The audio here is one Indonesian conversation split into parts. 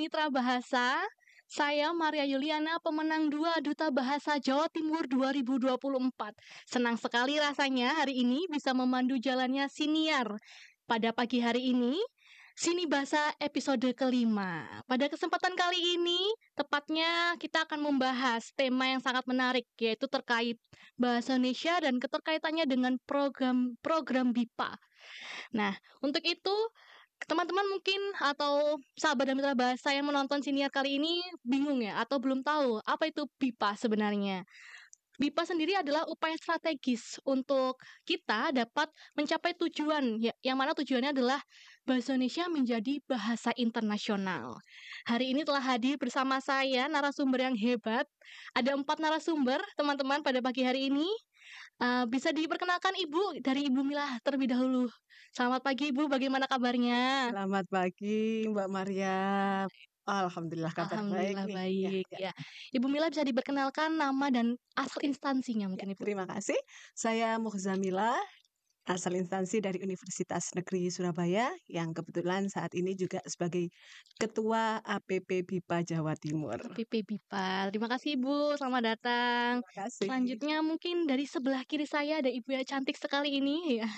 Mitra Bahasa. Saya Maria Yuliana, pemenang 2 Duta Bahasa Jawa Timur 2024. Senang sekali rasanya hari ini bisa memandu jalannya Siniar. Pada pagi hari ini, Sini Bahasa episode kelima. Pada kesempatan kali ini, tepatnya kita akan membahas tema yang sangat menarik, yaitu terkait bahasa Indonesia dan keterkaitannya dengan program BIPA. Nah, untuk itu teman-teman mungkin atau sahabat dan mitra bahasa yang menonton siniar kali ini bingung ya atau belum tahu apa itu BIPA sebenarnya. BIPA sendiri adalah upaya strategis untuk kita dapat mencapai tujuan yang mana tujuannya adalah bahasa Indonesia menjadi bahasa internasional. Hari ini telah hadir bersama saya narasumber yang hebat. Ada 4 narasumber teman-teman pada pagi hari ini. Bisa diperkenalkan Ibu dari Ibu Mila terlebih dahulu. Selamat pagi Ibu, bagaimana kabarnya? Selamat pagi Mbak Maria. Alhamdulillah kabar baik Alhamdulillah nih. baik ya. Ibu Mila bisa diperkenalkan nama dan asal instansinya mungkin Ibu. Terima kasih. Saya Muhzamila, asal instansi dari Universitas Negeri Surabaya, yang kebetulan saat ini juga sebagai Ketua APP BIPA Jawa Timur. APP BIPA. Terima kasih Ibu, selamat datang. Terima kasih. Selanjutnya mungkin dari sebelah kiri saya ada Ibu yang cantik sekali ini ya.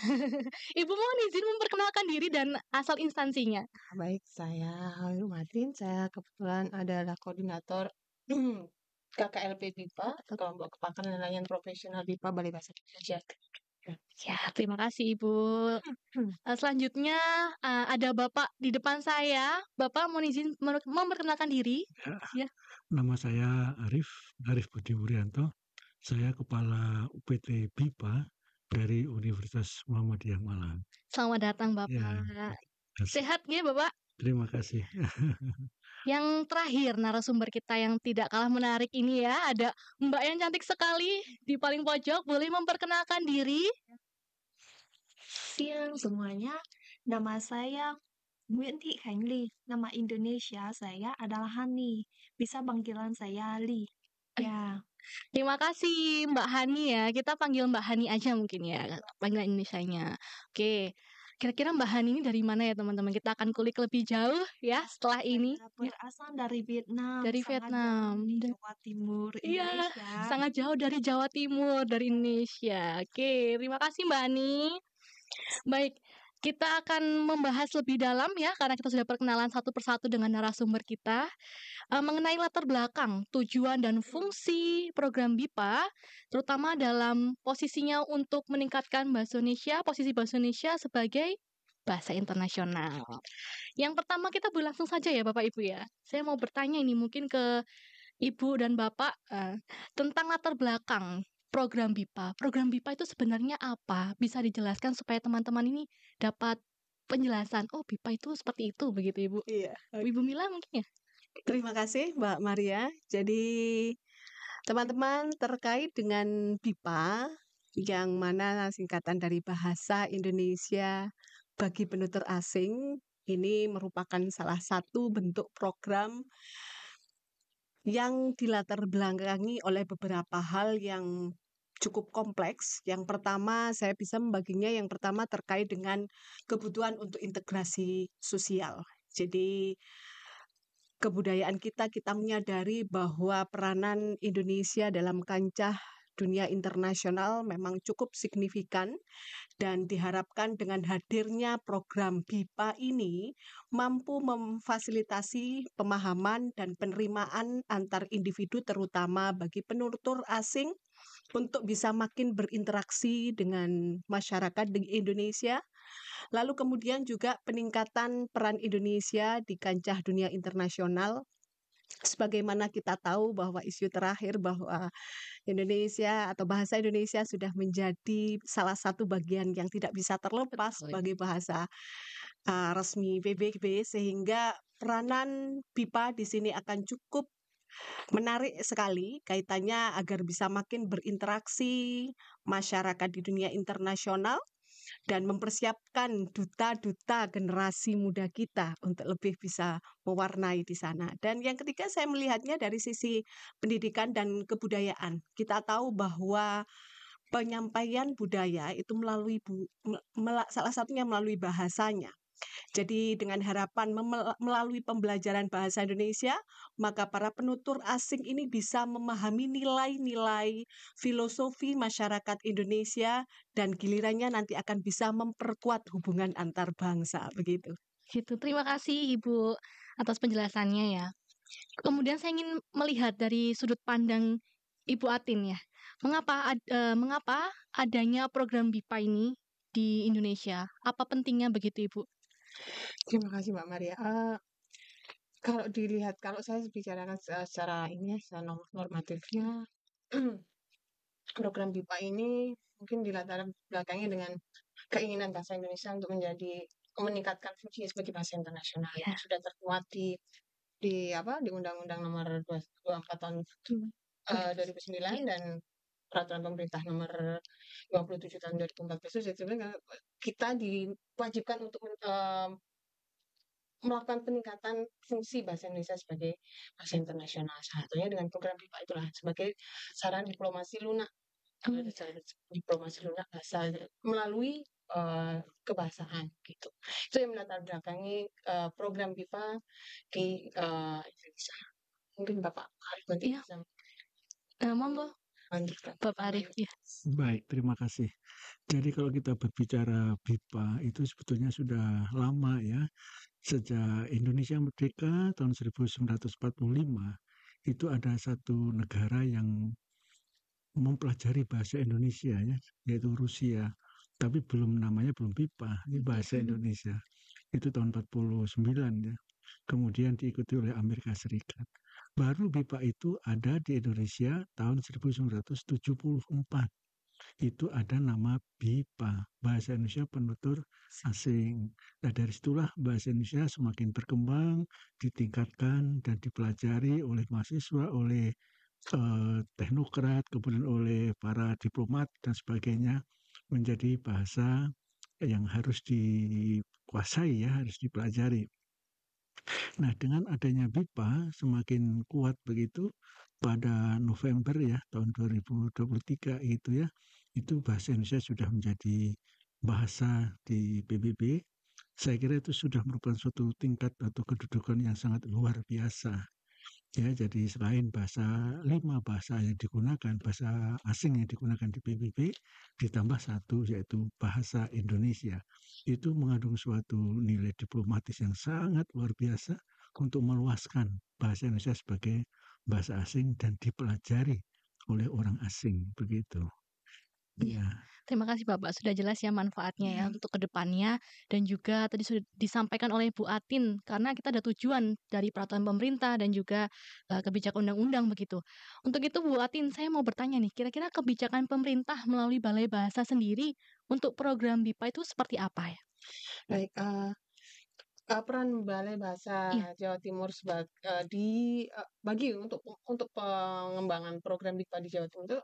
Ibu mohon izin memperkenalkan diri dan asal instansinya. Baik, saya Halu Madrin. Saya kebetulan adalah koordinator KKLP BIPA, Kelompok Kepakaran Nelayan Profesional BIPA Balai Bahasa Indonesia. Ya, terima kasih Ibu. Selanjutnya ada Bapak di depan saya. Bapak mohon izin memperkenalkan diri. Ya. Nama saya Arif Budi Wuryanto. Saya Kepala UPT BIPA dari Universitas Muhammadiyah Malang. Selamat datang Bapak. Ya, Sehat ya Bapak? terima kasih. Yang terakhir narasumber kita yang tidak kalah menarik ini ya, ada Mbak yang cantik sekali di paling pojok. Boleh memperkenalkan diri? Siang semuanya, nama saya Nguyễn Thị Khánh Ly. Nama Indonesia saya adalah Hani. Bisa panggilan saya Li. Ya, Terima kasih Mbak Hani ya. Kita panggil Mbak Hani aja mungkin ya, panggilan Indonesianya. Oke. Kira-kira Mbak Hani ini dari mana ya teman-teman? Kita akan kulik lebih jauh ya setelah ini. saya berasal dari Vietnam. Dari sangat Vietnam. jauh di Jawa Timur, Iya, Indonesia. sangat jauh dari Jawa Timur, dari Indonesia. Oke, terima kasih Mbak Ani. Baik, kita akan membahas lebih dalam ya, karena kita sudah perkenalan satu persatu dengan narasumber kita. Mengenai latar belakang, tujuan dan fungsi program BIPA, terutama dalam posisinya untuk meningkatkan bahasa Indonesia, posisi bahasa Indonesia sebagai bahasa internasional. Yang pertama kita berlangsung saja ya Bapak Ibu ya. Saya mau bertanya ini mungkin ke Ibu dan Bapak tentang latar belakang program BIPA. Program BIPA itu sebenarnya apa? Bisa dijelaskan supaya teman-teman ini dapat penjelasan. Oh, BIPA itu seperti itu begitu Ibu. Iya. Ibu Mila mungkin ya? Terima kasih Mbak Maria. Jadi teman-teman terkait dengan BIPA yang mana singkatan dari Bahasa Indonesia bagi penutur asing, ini merupakan salah satu bentuk program yang dilatar belakangi oleh beberapa hal yang cukup kompleks. Yang pertama saya bisa membaginya, yang pertama terkait dengan kebutuhan untuk integrasi sosial. Jadi kebudayaan kita menyadari bahwa peranan Indonesia dalam kancah dunia internasional memang cukup signifikan, dan diharapkan dengan hadirnya program BIPA ini mampu memfasilitasi pemahaman dan penerimaan antar individu, terutama bagi penutur asing, untuk bisa makin berinteraksi dengan masyarakat di Indonesia. Lalu kemudian juga peningkatan peran Indonesia di kancah dunia internasional. Sebagaimana kita tahu bahwa isu terakhir bahwa Indonesia atau bahasa Indonesia sudah menjadi salah satu bagian yang tidak bisa terlepas sebagai bahasa resmi PBB, sehingga peranan BIPA di sini akan cukup menarik sekali kaitannya agar bisa makin berinteraksi masyarakat di dunia internasional dan mempersiapkan duta-duta generasi muda kita untuk lebih bisa mewarnai di sana. Dan yang ketiga saya melihatnya dari sisi pendidikan dan kebudayaan. Kita tahu bahwa penyampaian budaya itu melalui salah satunya melalui bahasanya. Jadi dengan harapan melalui pembelajaran bahasa Indonesia, maka para penutur asing ini bisa memahami nilai-nilai filosofi masyarakat Indonesia dan gilirannya nanti akan bisa memperkuat hubungan antar bangsa, begitu. Gitu. Terima kasih Ibu atas penjelasannya ya. Kemudian saya ingin melihat dari sudut pandang Ibu Atin ya. Mengapa adanya program BIPA ini di Indonesia? Apa pentingnya begitu Ibu? Terima kasih Mbak Maria. Kalau saya bicarakan secara normatifnya, program BIPA ini mungkin dilatar belakangi dengan keinginan bahasa Indonesia untuk meningkatkan fungsinya sebagai bahasa internasional yang sudah termuat di Undang-Undang Nomor 24 tahun 2009 dan Peraturan Pemerintah Nomor 27 tahun 2014. Jadi kita diwajibkan untuk melakukan peningkatan fungsi bahasa Indonesia sebagai bahasa internasional. Salah satunya dengan program BIPA itulah sebagai sarana diplomasi lunak. Diplomasi lunak bahasa melalui kebahasaan gitu. Itu yang melatar belakangi program BIPA di Indonesia. Mungkin Bapak Arif nanti bisa Monggo lanjutkan. Bapak Arif ya. Baik, terima kasih. Jadi kalau kita berbicara BIPA itu sebetulnya sudah lama ya. Sejak Indonesia merdeka tahun 1945 itu ada satu negara yang mempelajari bahasa Indonesia ya, yaitu Rusia. Tapi namanya belum BIPA, ini bahasa Indonesia. Itu tahun 49 ya. Kemudian diikuti oleh Amerika Serikat. Baru BIPA itu ada di Indonesia tahun 1974. Itu ada nama BIPA, Bahasa Indonesia Penutur Asing. Nah dari situlah bahasa Indonesia semakin berkembang, ditingkatkan dan dipelajari oleh mahasiswa, oleh teknokrat, kemudian oleh para diplomat dan sebagainya, menjadi bahasa yang harus dikuasai ya, harus dipelajari. Nah dengan adanya BIPA semakin kuat begitu, pada November ya tahun 2023 itu ya, itu bahasa Indonesia sudah menjadi bahasa di PBB. Saya kira itu sudah merupakan suatu tingkat atau kedudukan yang sangat luar biasa. Ya, jadi selain 5 bahasa yang digunakan, bahasa asing yang digunakan di PBB, ditambah satu yaitu bahasa Indonesia. Itu mengandung suatu nilai diplomatis yang sangat luar biasa untuk meluaskan bahasa Indonesia sebagai bahasa asing dan dipelajari oleh orang asing, begitu. Ya. Terima kasih Bapak, sudah jelas ya manfaatnya ya untuk kedepannya, dan juga tadi sudah disampaikan oleh Bu Atin, karena kita ada tujuan dari peraturan pemerintah dan juga kebijakan undang-undang begitu. Untuk itu Bu Atin, saya mau bertanya nih, kira-kira kebijakan pemerintah melalui Balai Bahasa sendiri untuk program BIPA itu seperti apa ya? Baik, peran Balai Bahasa Jawa Timur untuk pengembangan program BIPA di Jawa Timur itu,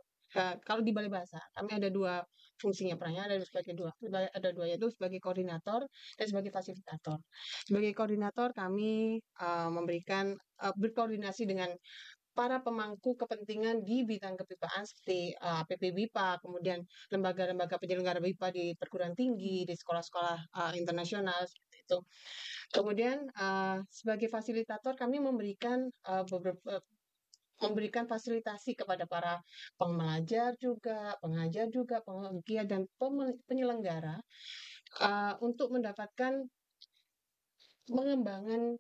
kalau di Balai Bahasa kami ada dua fungsinya, perannya ada dua yaitu sebagai koordinator dan sebagai fasilitator. Sebagai koordinator kami berkoordinasi dengan para pemangku kepentingan di bidang kebipaan seperti PP BIPA, kemudian lembaga-lembaga penyelenggara BIPA di perguruan tinggi, di sekolah-sekolah internasional seperti itu. Kemudian sebagai fasilitator kami memberikan fasilitasi kepada para pengajar juga, penggiat dan penyelenggara untuk mendapatkan pengembangan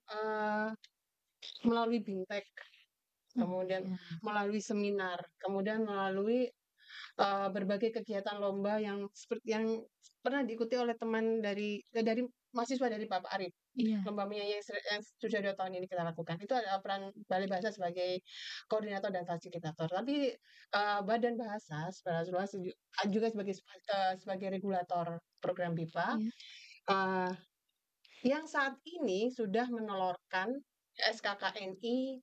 melalui BIMTEK, kemudian melalui seminar, kemudian melalui berbagai kegiatan lomba yang pernah diikuti oleh teman dari mahasiswa dari Bapak Arif. Lomba menyanyi yang sudah 2 tahun ini kita lakukan. Itu adalah peran Balai Bahasa sebagai koordinator dan fasilitator. Tapi Badan Bahasa secara luas juga sebagai regulator program BIPA. Yang saat ini sudah menelurkan SKKNI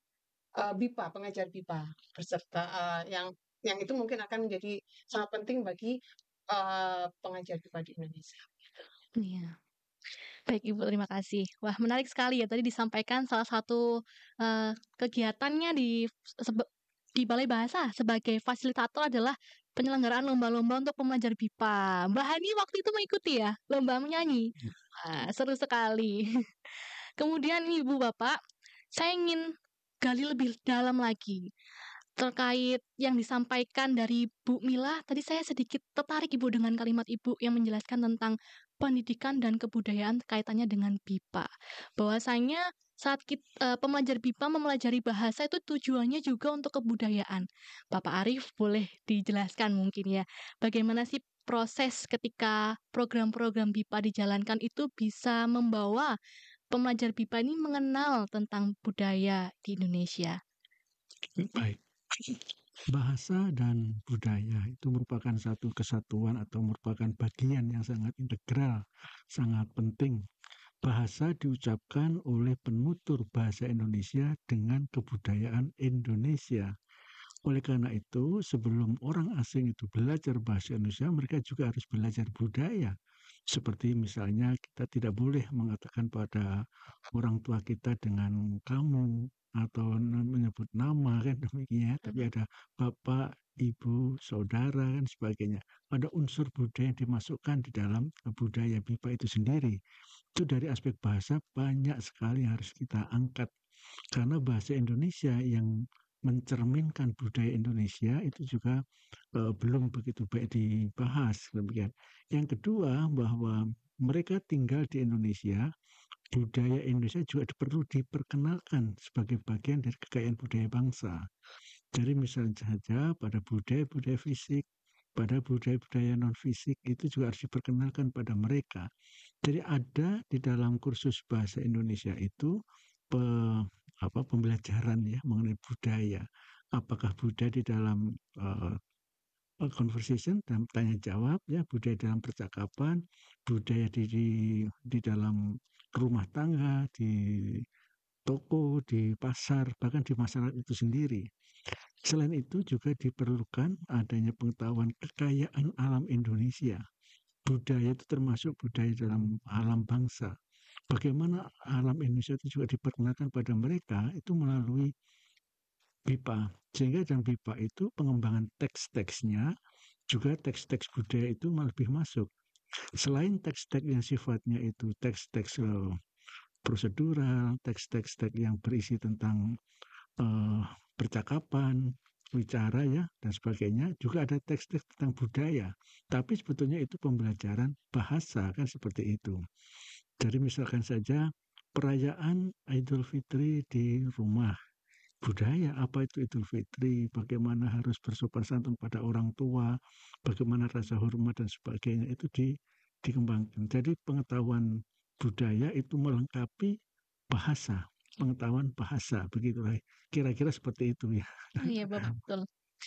BIPA, pengajar BIPA berserta yang itu mungkin akan menjadi sangat penting bagi pengajar BIPA di Indonesia. Iya. Baik Ibu, terima kasih. Wah, menarik sekali ya tadi disampaikan salah satu kegiatannya di Balai Bahasa sebagai fasilitator adalah penyelenggaraan lomba-lomba untuk pengajar BIPA. Mbak Hani waktu itu mengikuti ya lomba menyanyi. Wah, seru sekali. Kemudian Ibu Bapak, saya ingin gali lebih dalam lagi terkait yang disampaikan dari Bu Mila. Tadi saya sedikit tertarik Ibu dengan kalimat Ibu yang menjelaskan tentang pendidikan dan kebudayaan kaitannya dengan BIPA. Bahwasanya saat pembelajar BIPA mempelajari bahasa itu tujuannya juga untuk kebudayaan. Bapak Arif boleh dijelaskan mungkin ya, bagaimana sih proses ketika program-program BIPA dijalankan itu bisa membawa pembelajar BIPA ini mengenal tentang budaya di Indonesia. Baik. Bahasa dan budaya itu merupakan satu kesatuan atau merupakan bagian yang sangat integral, sangat penting. Bahasa diucapkan oleh penutur bahasa Indonesia dengan kebudayaan Indonesia. Oleh karena itu, sebelum orang asing itu belajar bahasa Indonesia, mereka juga harus belajar budaya. Seperti misalnya kita tidak boleh mengatakan pada orang tua kita dengan kamu atau menyebut nama kan demikian, tapi ada bapak, ibu, saudara kan sebagainya. Ada unsur budaya yang dimasukkan di dalam budaya BIPA itu sendiri. Itu dari aspek bahasa banyak sekali yang harus kita angkat. Karena bahasa Indonesia yang mencerminkan budaya Indonesia itu juga belum begitu baik dibahas demikian. Yang kedua bahwa mereka tinggal di Indonesia, budaya Indonesia juga perlu diperkenalkan sebagai bagian dari kekayaan budaya bangsa. Jadi misalnya saja pada budaya-budaya fisik, pada budaya-budaya non-fisik itu juga harus diperkenalkan pada mereka. Jadi ada di dalam kursus bahasa Indonesia itu pembelajaran ya mengenai budaya. Apakah budaya di dalam conversation dan tanya jawab ya, budaya dalam percakapan, budaya di dalam rumah tangga, di toko, di pasar, bahkan di masyarakat itu sendiri. Selain itu juga diperlukan adanya pengetahuan kekayaan alam Indonesia. Budaya itu termasuk budaya dalam alam bangsa. Bagaimana alam Indonesia itu juga diperkenalkan pada mereka itu melalui BIPA. Sehingga dalam BIPA itu pengembangan teks-teksnya juga teks-teks budaya itu lebih masuk. Selain teks-teks yang sifatnya itu teks-teks prosedural, teks-teks yang berisi tentang percakapan, bicara ya dan sebagainya, juga ada teks-teks tentang budaya. Tapi sebetulnya itu pembelajaran bahasa kan seperti itu. Jadi misalkan saja perayaan Idul Fitri di rumah. Budaya apa itu Idul Fitri, bagaimana harus bersopan santun pada orang tua, bagaimana rasa hormat dan sebagainya itu dikembangkan. Jadi pengetahuan budaya itu melengkapi bahasa, pengetahuan bahasa, begitulah. Kira-kira seperti itu ya. Iya, Bapak, betul.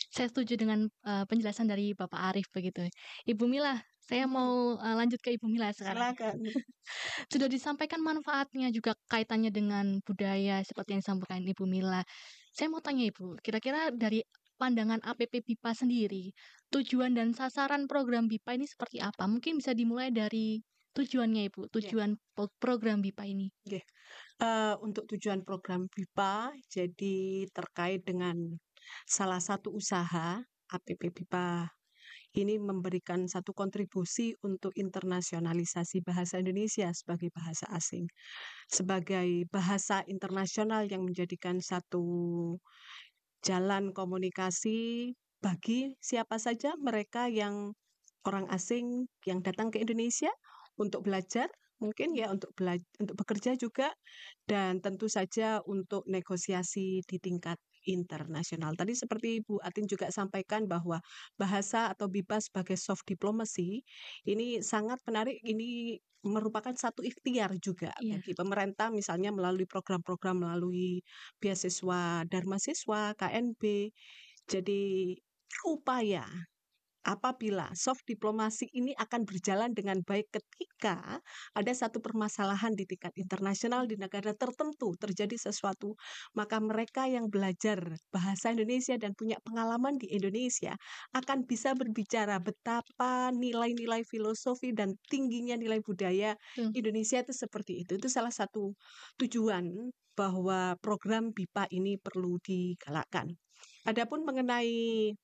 Saya setuju dengan penjelasan dari Bapak Arif begitu. Ibu Mila, saya mau lanjut ke Ibu Mila sekarang. Silakan. Sudah disampaikan manfaatnya juga kaitannya dengan budaya seperti yang disampaikan Ibu Mila. Saya mau tanya Ibu, kira-kira dari pandangan APP BIPA sendiri, tujuan dan sasaran program BIPA ini seperti apa? Mungkin bisa dimulai dari tujuannya Ibu, tujuan program BIPA ini. Untuk tujuan program BIPA, jadi terkait dengan salah satu usaha APP BIPA ini memberikan satu kontribusi untuk internasionalisasi bahasa Indonesia sebagai bahasa asing, sebagai bahasa internasional yang menjadikan satu jalan komunikasi bagi siapa saja mereka yang orang asing yang datang ke Indonesia untuk belajar, mungkin ya untuk bekerja juga, dan tentu saja untuk negosiasi di tingkat internasional. Tadi seperti Bu Atin juga sampaikan bahwa bahasa atau BIPA sebagai soft diplomacy ini sangat menarik, ini merupakan satu ikhtiar juga bagi pemerintah misalnya melalui program-program, melalui beasiswa Dharma Siswa, KNB. Jadi upaya apabila soft diplomasi ini akan berjalan dengan baik ketika ada satu permasalahan di tingkat internasional di negara tertentu terjadi sesuatu, maka mereka yang belajar bahasa Indonesia dan punya pengalaman di Indonesia akan bisa berbicara betapa nilai-nilai filosofi dan tingginya nilai budaya Indonesia itu seperti itu. Itu salah satu tujuan bahwa program BIPA ini perlu digalakkan. Adapun mengenai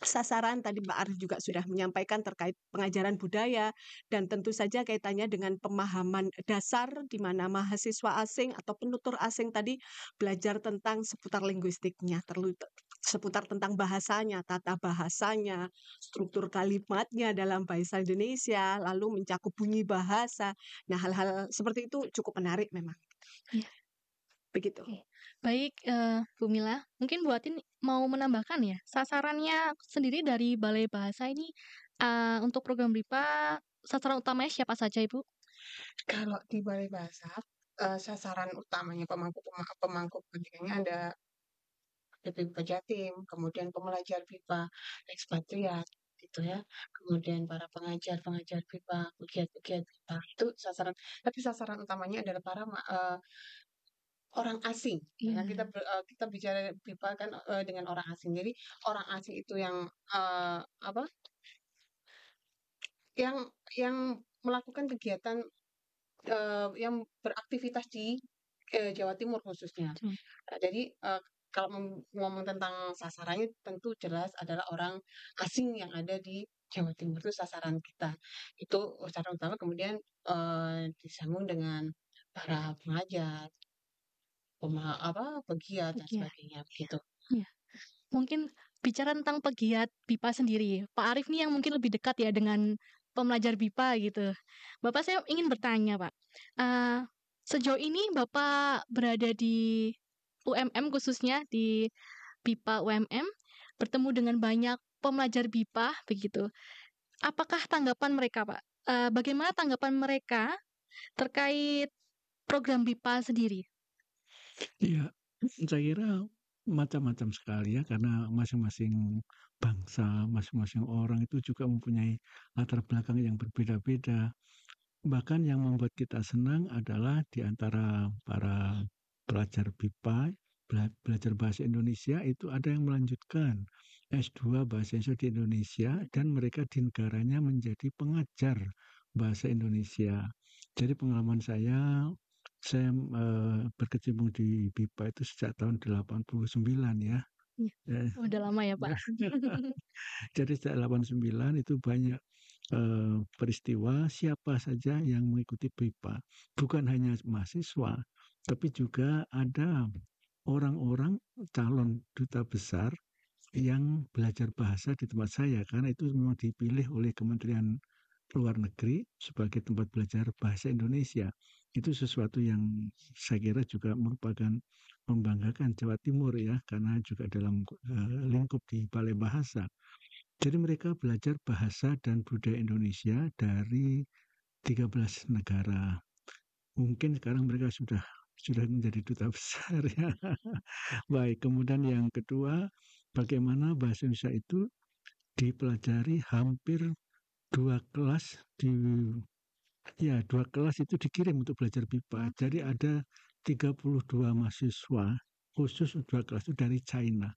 sasaran tadi Mbak Arif juga sudah menyampaikan terkait pengajaran budaya dan tentu saja kaitannya dengan pemahaman dasar di mana mahasiswa asing atau penutur asing tadi belajar tentang seputar linguistiknya, seputar tentang bahasanya, tata bahasanya, struktur kalimatnya dalam bahasa Indonesia, lalu mencakup bunyi bahasa. Nah, hal-hal seperti itu cukup menarik memang. Iya. Begitu. Oke. Baik, Bu Mila, mungkin Bu Atin mau menambahkan ya, sasarannya sendiri dari Balai Bahasa ini untuk program BRIPA, sasaran utamanya siapa saja, Ibu? Kalau di Balai Bahasa, sasaran utamanya pemangku kepentingannya ada BPIPA Jatim, kemudian pembelajar BIPA ekspatriat gitu ya. Kemudian para pengajar BIPA, pegiat-pegiat BIPA itu sasaran. Tapi sasaran utamanya adalah para orang asing. Ya, kita bicara BIPA kan dengan orang asing. Jadi orang asing itu yang apa? Yang melakukan kegiatan yang beraktivitas di Jawa Timur khususnya. Jadi kalau ngomong tentang sasarannya tentu jelas adalah orang asing yang ada di Jawa Timur itu sasaran kita. Itu sasaran utama, kemudian disambung dengan para pengajar, pegiat dan Pegiat. sebagainya begitu. Iya. Mungkin bicara tentang pegiat BIPA sendiri, Pak Arif nih yang mungkin lebih dekat ya dengan pembelajar BIPA gitu. Bapak, saya ingin bertanya, Pak. Sejauh ini Bapak berada di UMM khususnya di BIPA UMM, bertemu dengan banyak pembelajar BIPA begitu. Apakah tanggapan mereka, Pak? Bagaimana tanggapan mereka terkait program BIPA sendiri? Iya, saya kira macam-macam sekali ya, karena masing-masing bangsa, masing-masing orang itu juga mempunyai latar belakang yang berbeda-beda. Bahkan yang membuat kita senang adalah di antara para pelajar BIPA, belajar bahasa Indonesia itu ada yang melanjutkan S2 bahasa Indonesia di Indonesia dan mereka di negaranya menjadi pengajar bahasa Indonesia. Jadi pengalaman saya berkecimpung di BIPA itu sejak tahun 89 ya. Udah lama ya, Pak. Jadi sejak 89 itu banyak peristiwa siapa saja yang mengikuti BIPA. Bukan hanya mahasiswa, tapi juga ada orang-orang calon duta besar yang belajar bahasa di tempat saya, karena itu memang dipilih oleh Kementerian Luar Negeri sebagai tempat belajar bahasa Indonesia. Itu sesuatu yang saya kira juga merupakan membanggakan Jawa Timur ya, karena juga dalam lingkup di Balai Bahasa. Jadi mereka belajar bahasa dan budaya Indonesia dari 13 negara. Mungkin sekarang mereka sudah menjadi duta besar ya. Baik, kemudian yang kedua, bagaimana bahasa Indonesia itu dipelajari hampir 2 kelas dua kelas itu dikirim untuk belajar BIPA. Jadi ada 32 mahasiswa khusus 2 kelas itu dari China.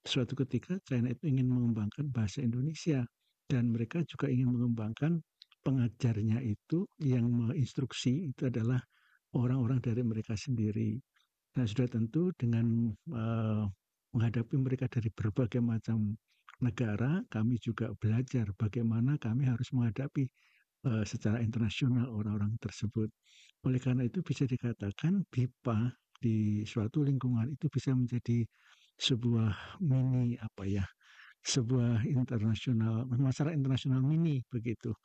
Suatu ketika China itu ingin mengembangkan bahasa Indonesia dan mereka juga ingin mengembangkan pengajarnya itu yang menginstruksi itu adalah orang-orang dari mereka sendiri. Nah, sudah tentu dengan menghadapi mereka dari berbagai macam negara, kami juga belajar bagaimana kami harus menghadapi secara internasional orang-orang tersebut. Oleh karena itu bisa dikatakan BIPA di suatu lingkungan itu bisa menjadi sebuah sebuah masalah internasional mini begitu,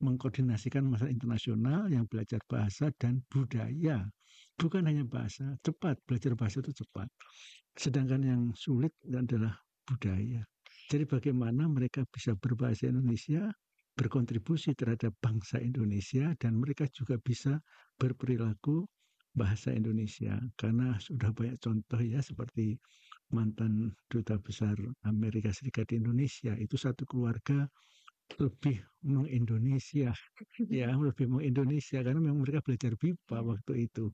mengkoordinasikan masalah internasional yang belajar bahasa dan budaya, bukan hanya bahasa. Belajar bahasa itu cepat, sedangkan yang sulit adalah budaya. Jadi bagaimana mereka bisa berbahasa Indonesia, berkontribusi terhadap bangsa Indonesia, dan mereka juga bisa berperilaku bahasa Indonesia, karena sudah banyak contoh ya, seperti mantan duta besar Amerika Serikat di Indonesia itu satu keluarga lebih mengindonesia ya, lebih mengindonesia karena memang mereka belajar BIPA waktu itu,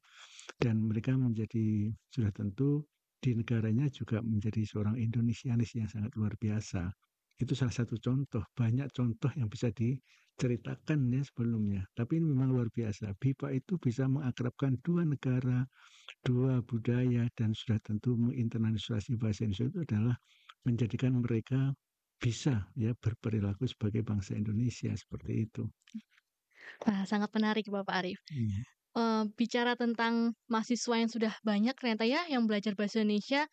dan mereka menjadi sudah tentu di negaranya juga menjadi seorang Indonesianis yang sangat luar biasa. Itu salah satu contoh, banyak contoh yang bisa diceritakan ya sebelumnya, tapi ini memang luar biasa. BIPA itu bisa mengakrabkan dua negara, dua budaya, dan sudah tentu menginternalisasi bahasa Indonesia itu adalah menjadikan mereka bisa ya berperilaku sebagai bangsa Indonesia seperti itu. Wah, sangat menarik Bapak Arif. Iya. Bicara tentang mahasiswa yang sudah banyak ternyata ya yang belajar bahasa Indonesia,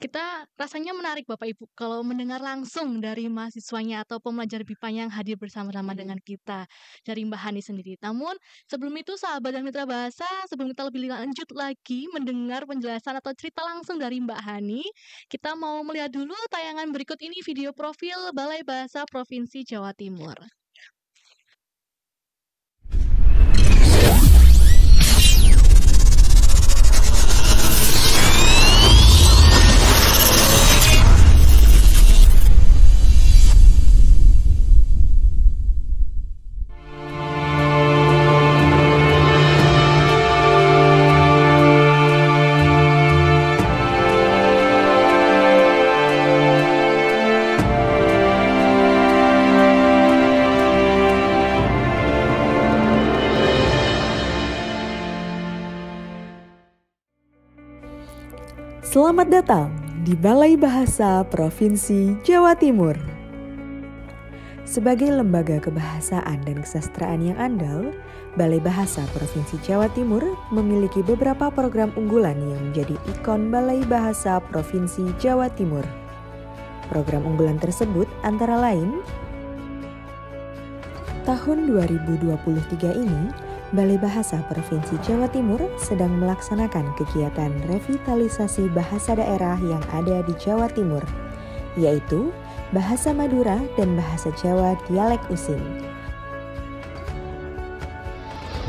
kita rasanya menarik Bapak Ibu kalau mendengar langsung dari mahasiswanya atau pembelajar BIPA yang hadir bersama-sama dengan kita dari Mbak Hani sendiri. Namun sebelum itu sahabat dan mitra bahasa, sebelum kita lebih lanjut lagi mendengar penjelasan atau cerita langsung dari Mbak Hani, kita mau melihat dulu tayangan berikut ini, video profil Balai Bahasa Provinsi Jawa Timur. Selamat datang di Balai Bahasa Provinsi Jawa Timur. Sebagai lembaga kebahasaan dan kesastraan yang andal, Balai Bahasa Provinsi Jawa Timur memiliki beberapa program unggulan yang menjadi ikon Balai Bahasa Provinsi Jawa Timur. Program unggulan tersebut antara lain, tahun 2023 ini, Balai Bahasa Provinsi Jawa Timur sedang melaksanakan kegiatan revitalisasi bahasa daerah yang ada di Jawa Timur, yaitu Bahasa Madura dan Bahasa Jawa Dialek Using.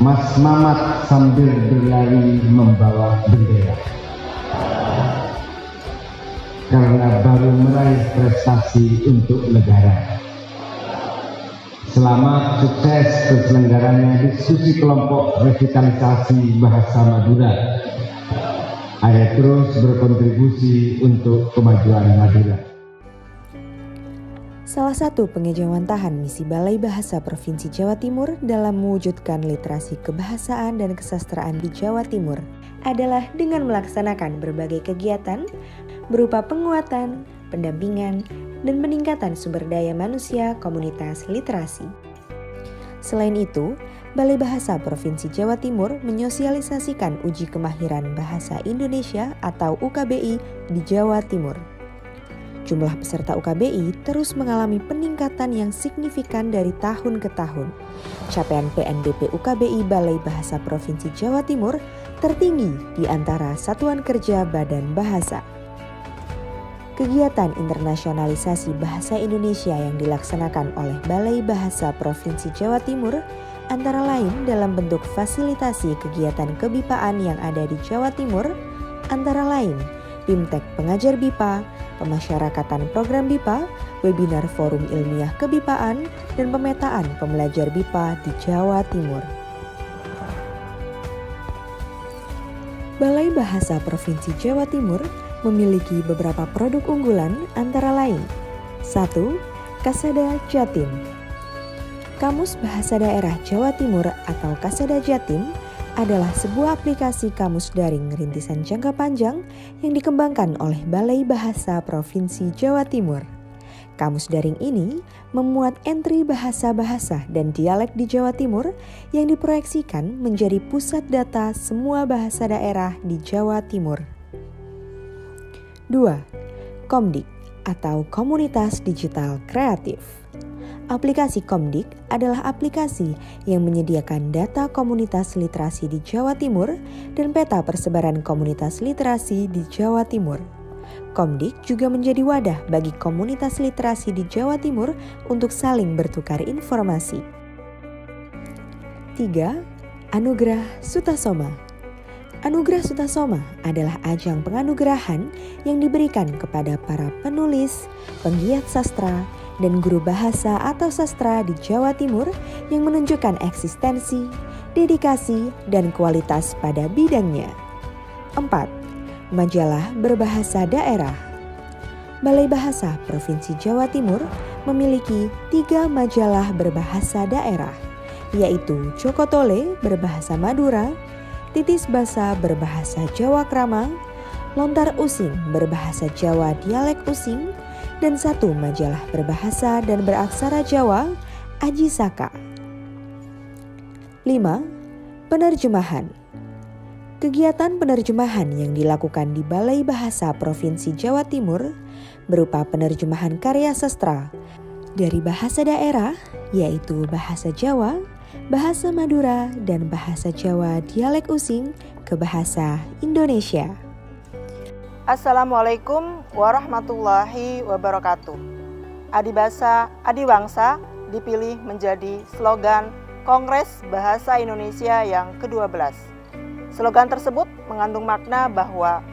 Mas Mamat sambil berlari membawa bendera, karena baru meraih prestasi untuk negara. Selamat sukses terselenggaranya diskusi kelompok revitalisasi bahasa Madura. Ayo terus berkontribusi untuk kemajuan Madura. Salah satu pengejawantahan misi Balai Bahasa Provinsi Jawa Timur dalam mewujudkan literasi kebahasaan dan kesastraan di Jawa Timur adalah dengan melaksanakan berbagai kegiatan berupa penguatan, pendampingan, dan peningkatan sumber daya manusia komunitas literasi. Selain itu, Balai Bahasa Provinsi Jawa Timur menyosialisasikan uji kemahiran bahasa Indonesia atau UKBI di Jawa Timur. Jumlah peserta UKBI terus mengalami peningkatan yang signifikan dari tahun ke tahun. Capaian PNBP UKBI Balai Bahasa Provinsi Jawa Timur tertinggi di antara satuan kerja Badan Bahasa. Kegiatan internasionalisasi bahasa Indonesia yang dilaksanakan oleh Balai Bahasa Provinsi Jawa Timur antara lain dalam bentuk fasilitasi kegiatan kebipaan yang ada di Jawa Timur, antara lain BIMTEK Pengajar BIPA, pemasyarakatan program BIPA, webinar forum ilmiah kebipaan, dan pemetaan pembelajar BIPA di Jawa Timur. Balai Bahasa Provinsi Jawa Timur memiliki beberapa produk unggulan antara lain. 1. Kasada Jatim. Kamus Bahasa Daerah Jawa Timur atau Kasada Jatim adalah sebuah aplikasi kamus daring rintisan jangka panjang yang dikembangkan oleh Balai Bahasa Provinsi Jawa Timur. Kamus daring ini memuat entry bahasa-bahasa dan dialek di Jawa Timur yang diproyeksikan menjadi pusat data semua bahasa daerah di Jawa Timur. 2. Komdik atau Komunitas Digital Kreatif. Aplikasi Komdik adalah aplikasi yang menyediakan data komunitas literasi di Jawa Timur dan peta persebaran komunitas literasi di Jawa Timur. Komdik juga menjadi wadah bagi komunitas literasi di Jawa Timur untuk saling bertukar informasi. 3. Anugerah Sutasoma. Anugerah Sutasoma adalah ajang penganugerahan yang diberikan kepada para penulis, penggiat sastra, dan guru bahasa atau sastra di Jawa Timur yang menunjukkan eksistensi, dedikasi, dan kualitas pada bidangnya. 4. Majalah Berbahasa Daerah. Balai Bahasa Provinsi Jawa Timur memiliki 3 majalah berbahasa daerah, yaitu Jokotole berbahasa Madura, Titis Basa berbahasa Jawa Krama, Lontar Using berbahasa Jawa Dialek Using, dan 1 majalah berbahasa dan beraksara Jawa, Aji Saka. 5. Penerjemahan. Kegiatan penerjemahan yang dilakukan di Balai Bahasa Provinsi Jawa Timur berupa penerjemahan karya sastra dari bahasa daerah, yaitu bahasa Jawa, bahasa Madura, dan bahasa Jawa dialek Using ke bahasa Indonesia. Assalamualaikum warahmatullahi wabarakatuh. Adibasa, Adiwangsa dipilih menjadi slogan Kongres Bahasa Indonesia yang ke-12. Slogan tersebut mengandung makna bahwa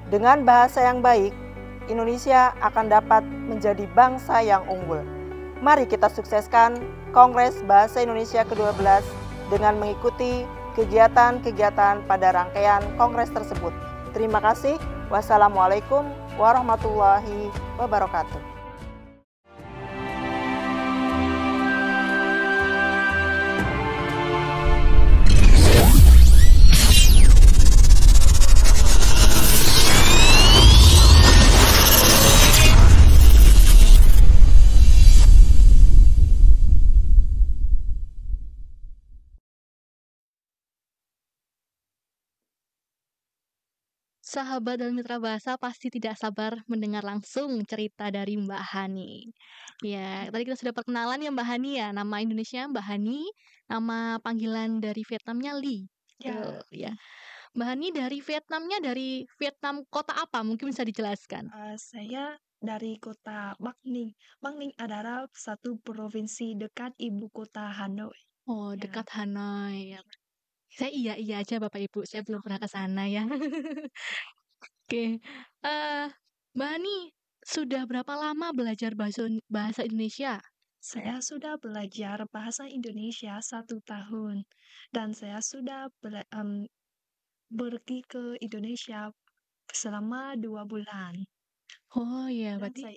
dengan bahasa yang baik, Indonesia akan dapat menjadi bangsa yang unggul. Mari kita sukseskan Kongres Bahasa Indonesia ke-12 dengan mengikuti kegiatan-kegiatan pada rangkaian kongres tersebut. Terima kasih. Wassalamualaikum warahmatullahi wabarakatuh. Sahabat dan mitra bahasa pasti tidak sabar mendengar langsung cerita dari Mbak Hani. Ya, tadi kita sudah perkenalan ya Mbak Hani ya. Nama Indonesia Mbak Hani, nama panggilan dari Vietnamnya Ly. Ya. Tuh, ya. Mbak Hani dari Vietnamnya dari Vietnam kota apa? Mungkin bisa dijelaskan. Saya dari kota Bắc Ninh. Bắc Ninh adalah satu provinsi dekat ibu kota Hanoi. Oh, Ya. dekat Hanoi. Ya. Saya iya aja Bapak Ibu. Saya belum pernah ke sana ya. Oke. Mbak Hani sudah berapa lama belajar bahasa Indonesia? Saya sudah belajar bahasa Indonesia 1 tahun dan saya sudah pergi ke Indonesia selama 2 bulan. Oh iya, Dan berarti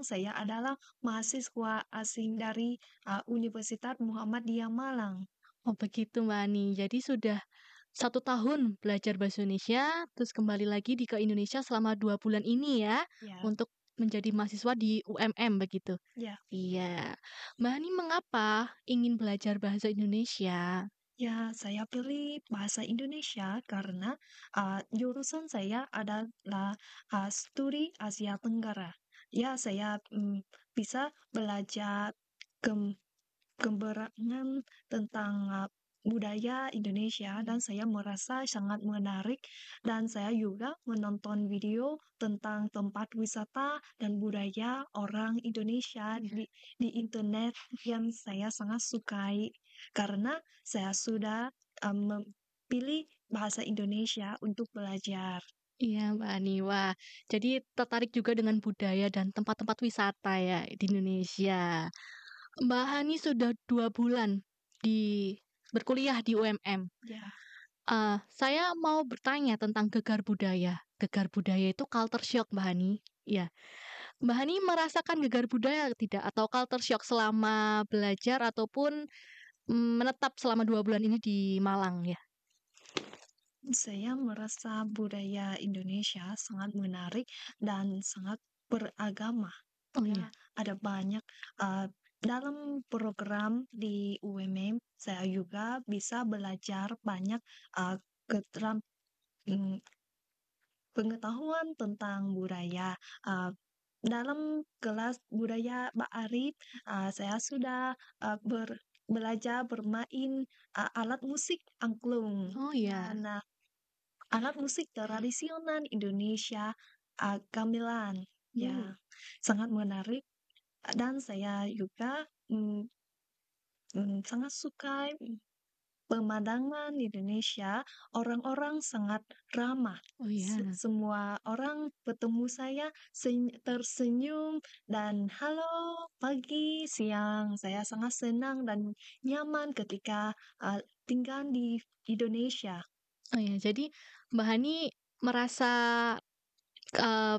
saya adalah mahasiswa asing dari Universitas Muhammadiyah Malang. oh begitu Mbak Ani. Jadi sudah 1 tahun belajar bahasa Indonesia, terus kembali lagi ke Indonesia selama 2 bulan ini ya, Ya, untuk menjadi mahasiswa di UMM begitu. ya, Iya. Mbak Ani mengapa ingin belajar bahasa Indonesia? ya, saya pilih bahasa Indonesia karena jurusan saya adalah studi Asia Tenggara. Ya, saya bisa belajar keberangan tentang budaya Indonesia dan saya merasa sangat menarik dan saya juga menonton video tentang tempat wisata dan budaya orang Indonesia di internet yang saya sangat sukai karena saya sudah memilih bahasa Indonesia untuk belajar. Iya Mbak Ani, wah jadi tertarik juga dengan budaya dan tempat-tempat wisata ya di Indonesia. Mbak Hani sudah 2 bulan berkuliah di UMM. Ya. Saya mau bertanya tentang gegar budaya. Gegar budaya itu culture shock Mbak Hani. Ya, Mbak Hani merasakan gegar budaya tidak? Atau culture shock selama belajar ataupun menetap selama 2 bulan ini di Malang ya? Saya merasa budaya Indonesia sangat menarik dan sangat beragama. Oh Ya, iya. ada banyak dalam program di UMM. Saya juga bisa belajar banyak keteram- mm, pengetahuan tentang budaya. Dalam kelas budaya Mbak Arif, saya sudah belajar bermain alat musik angklung. Oh Ya, iya. nah, alat musik tradisional Indonesia, gamelan. Ya, sangat menarik dan saya juga sangat suka pemandangan Indonesia. Orang-orang sangat ramah. Oh iya. Semua orang bertemu saya tersenyum dan halo pagi, siang. Saya sangat senang dan nyaman ketika tinggal di Indonesia. Oh iya, jadi Mbak Hani merasa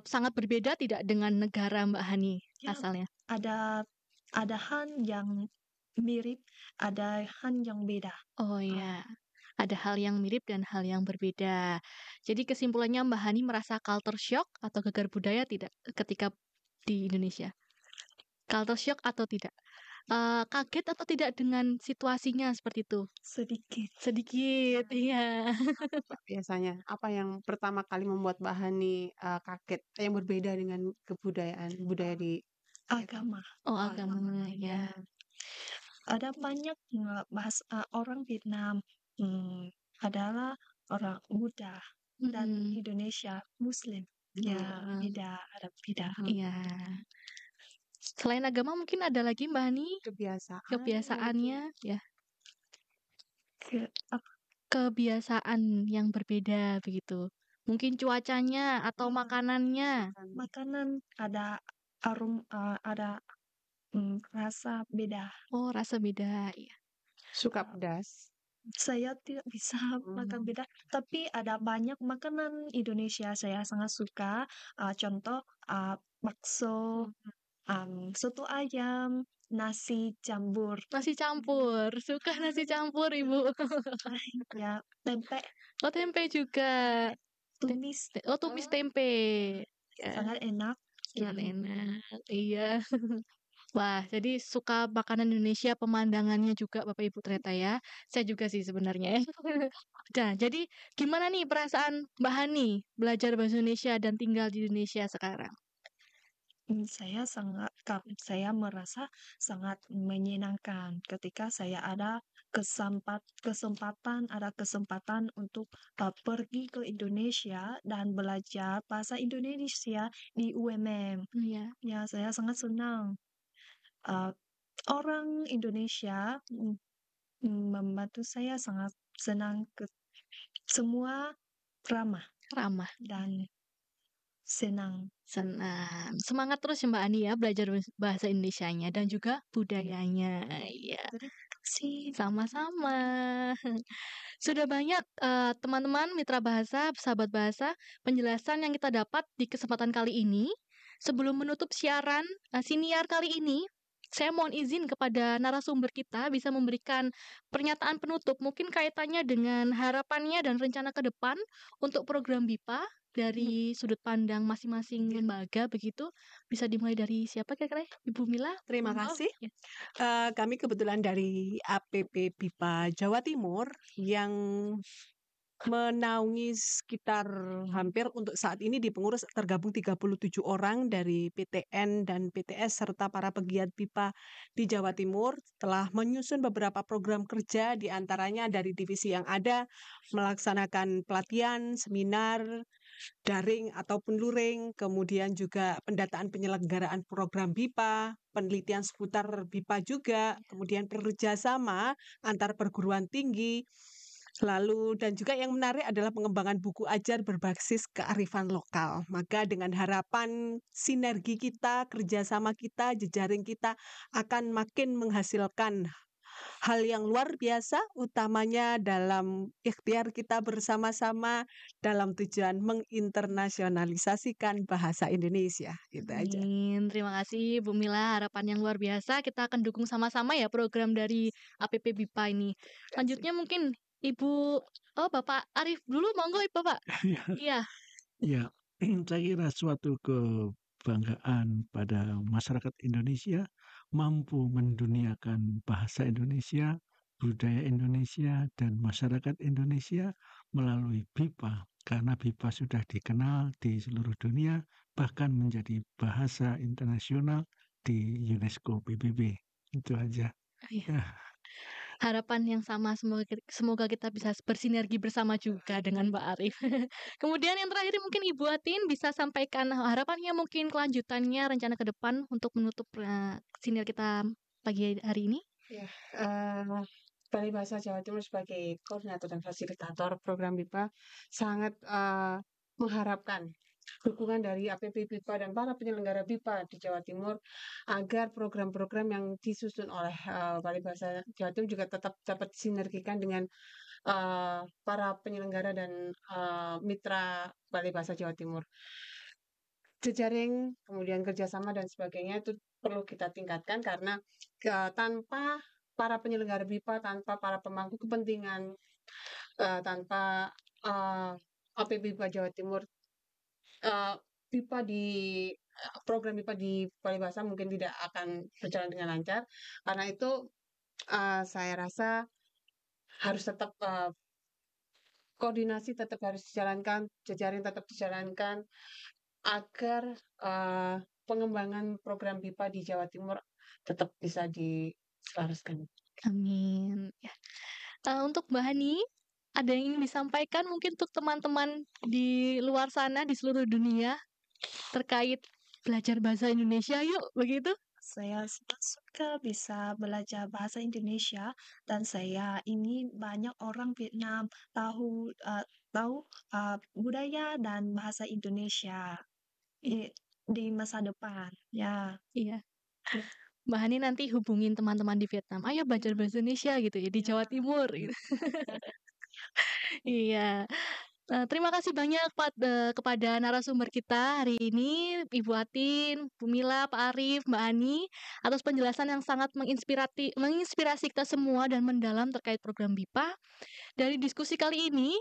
sangat berbeda tidak dengan negara Mbak Hani Ya, asalnya? ada hal yang mirip, ada hal yang beda. Oh iya, ada hal yang mirip dan hal yang berbeda. Jadi kesimpulannya Mbak Hani merasa culture shock atau gegar budaya tidak ketika di Indonesia? Culture shock atau tidak? Kaget atau tidak dengan situasinya seperti itu? Sedikit. Sedikit, iya. Pak, biasanya apa yang pertama kali membuat Mbak Hani kaget yang berbeda dengan budaya di Agama. Oh, agama, ya. Ada banyak orang Vietnam adalah orang Buddha dan Indonesia Muslim. Ya, ada beda. Iya. Selain agama mungkin ada lagi Mbak Hani kebiasaannya ya. Kebiasaan yang berbeda begitu. Mungkin cuacanya atau makanannya. Makanan ada ada rasa beda. Oh, rasa beda. Iya. Suka pedas. Saya tidak bisa makan beda, tapi ada banyak makanan Indonesia saya sangat suka. Contoh bakso, soto ayam, nasi campur. Nasi campur, suka nasi campur Ibu. Ya, tempe. Oh, tempe juga. Tumis. Oh, tumis tempe. Sangat enak. Sangat enak. Iya. Wah, jadi suka makanan Indonesia, pemandangannya juga Bapak Ibu ternyata ya. Saya juga sih sebenarnya. Nah, jadi gimana nih perasaan Mbak Hani belajar bahasa Indonesia dan tinggal di Indonesia sekarang? Saya merasa sangat menyenangkan ketika saya ada kesempatan untuk pergi ke Indonesia dan belajar bahasa Indonesia di UMM. Iya. Ya, saya sangat senang. Orang Indonesia membantu saya sangat senang. Semua ramah dan senang. Semangat terus ya Mbak Ani ya belajar bahasa Indonesianya dan juga budayanya. Iya. Terima kasih. Sama-sama. Sudah banyak teman-teman mitra bahasa, sahabat bahasa, penjelasan yang kita dapat di kesempatan kali ini. Sebelum menutup siaran siniar kali ini, saya mohon izin kepada narasumber kita bisa memberikan pernyataan penutup mungkin kaitannya dengan harapannya dan rencana ke depan untuk program BIPA dari sudut pandang masing-masing lembaga begitu. Bisa dimulai dari siapa kira-kira? Ibu Mila? Terima kasih. Kami kebetulan dari APP BIPA Jawa Timur yang menaungi sekitar hampir untuk saat ini di pengurus tergabung 37 orang dari PTN dan PTS serta para pegiat BIPA di Jawa Timur telah menyusun beberapa program kerja di antaranya dari divisi yang ada melaksanakan pelatihan, seminar, daring ataupun luring, kemudian juga pendataan penyelenggaraan program BIPA, penelitian seputar BIPA juga, kemudian kerjasama antar perguruan tinggi, lalu dan juga yang menarik adalah pengembangan buku ajar berbasis kearifan lokal. Maka dengan harapan sinergi kita, kerjasama kita, jejaring kita akan makin menghasilkan hal yang luar biasa, utamanya dalam ikhtiar kita bersama-sama dalam tujuan menginternasionalisasikan bahasa Indonesia. Gitu aja. Terima kasih Bu Mila, harapan yang luar biasa. Kita akan dukung sama-sama ya program dari APP BIPA ini. Selanjutnya mungkin Bapak Arif dulu, monggo Bapak. Iya. Ya, saya kira suatu kebanggaan pada masyarakat Indonesia mampu menduniakan bahasa Indonesia, budaya Indonesia, dan masyarakat Indonesia melalui BIPA. Karena BIPA sudah dikenal di seluruh dunia, bahkan menjadi bahasa internasional di UNESCO PBB. Itu aja. Ya. Harapan yang sama, semoga kita bisa bersinergi bersama juga dengan Mbak Arif. Kemudian yang terakhir mungkin Ibu Atin bisa sampaikan harapannya mungkin kelanjutannya, rencana ke depan untuk menutup siniar kita pagi hari ini. Ya, Balai Bahasa Jawa Timur sebagai koordinator dan fasilitator program BIPA sangat mengharapkan dukungan dari APP BIPA dan para penyelenggara BIPA di Jawa Timur agar program-program yang disusun oleh Balai Bahasa Jawa Timur juga tetap dapat disinergikan dengan para penyelenggara dan mitra Balai Bahasa Jawa Timur. Jejaring, kemudian kerjasama dan sebagainya itu perlu kita tingkatkan karena tanpa para penyelenggara BIPA, tanpa para pemangku kepentingan, tanpa APP BIPA Jawa Timur, program BIPA di Balai Bahasa mungkin tidak akan berjalan dengan lancar. Karena itu saya rasa harus tetap koordinasi tetap harus dijalankan, jejaring tetap dijalankan agar pengembangan program BIPA di Jawa Timur tetap bisa diselaraskan. Amin. Ya. Untuk Mbak Hani, ada yang ingin disampaikan mungkin untuk teman-teman di luar sana di seluruh dunia terkait belajar bahasa Indonesia yuk, begitu? Saya suka bisa belajar bahasa Indonesia dan saya ingin banyak orang Vietnam tahu budaya dan bahasa Indonesia di masa depan. Ya. Iya. Mbak Hani nanti hubungin teman-teman di Vietnam, ayo belajar bahasa Indonesia gitu ya di Jawa Timur gitu. Iya. Terima kasih banyak kepada narasumber kita hari ini, Ibu Atin, Bu Mila, Pak Arif, Mbak Ani, atas penjelasan yang sangat menginspirasi kita semua dan mendalam terkait program BIPA. Dari diskusi kali ini,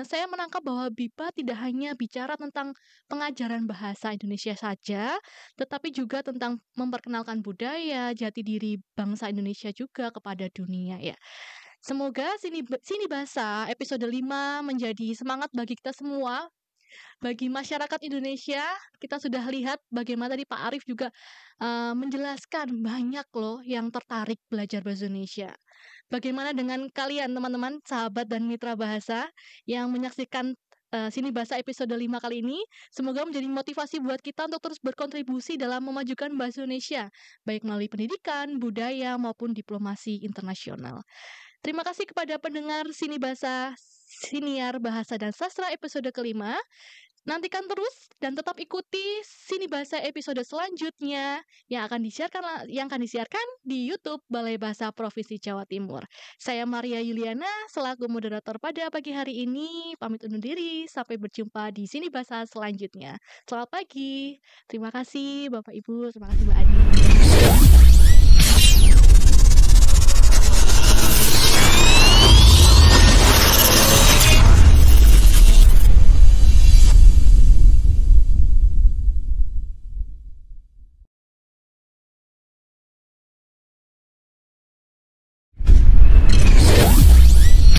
saya menangkap bahwa BIPA tidak hanya bicara tentang pengajaran bahasa Indonesia saja, tetapi juga tentang memperkenalkan budaya, jati diri bangsa Indonesia juga kepada dunia ya. Semoga Sini Bahasa episode 5 menjadi semangat bagi kita semua, bagi masyarakat Indonesia. Kita sudah lihat bagaimana tadi Pak Arif juga menjelaskan banyak loh yang tertarik belajar bahasa Indonesia. Bagaimana dengan kalian teman-teman, sahabat dan mitra bahasa yang menyaksikan Sini Bahasa episode 5 kali ini? Semoga menjadi motivasi buat kita untuk terus berkontribusi dalam memajukan bahasa Indonesia, baik melalui pendidikan, budaya, maupun diplomasi internasional. Terima kasih kepada pendengar Sini Bahasa, Siniar Bahasa dan Sastra episode kelima. Nantikan terus dan tetap ikuti Sini Bahasa episode selanjutnya yang akan disiarkan di YouTube Balai Bahasa Provinsi Jawa Timur. Saya Maria Yuliana selaku moderator pada pagi hari ini pamit undur diri. Sampai berjumpa di Sini Bahasa selanjutnya. Selamat pagi. Terima kasih Bapak Ibu, terima kasih Mbak Adi.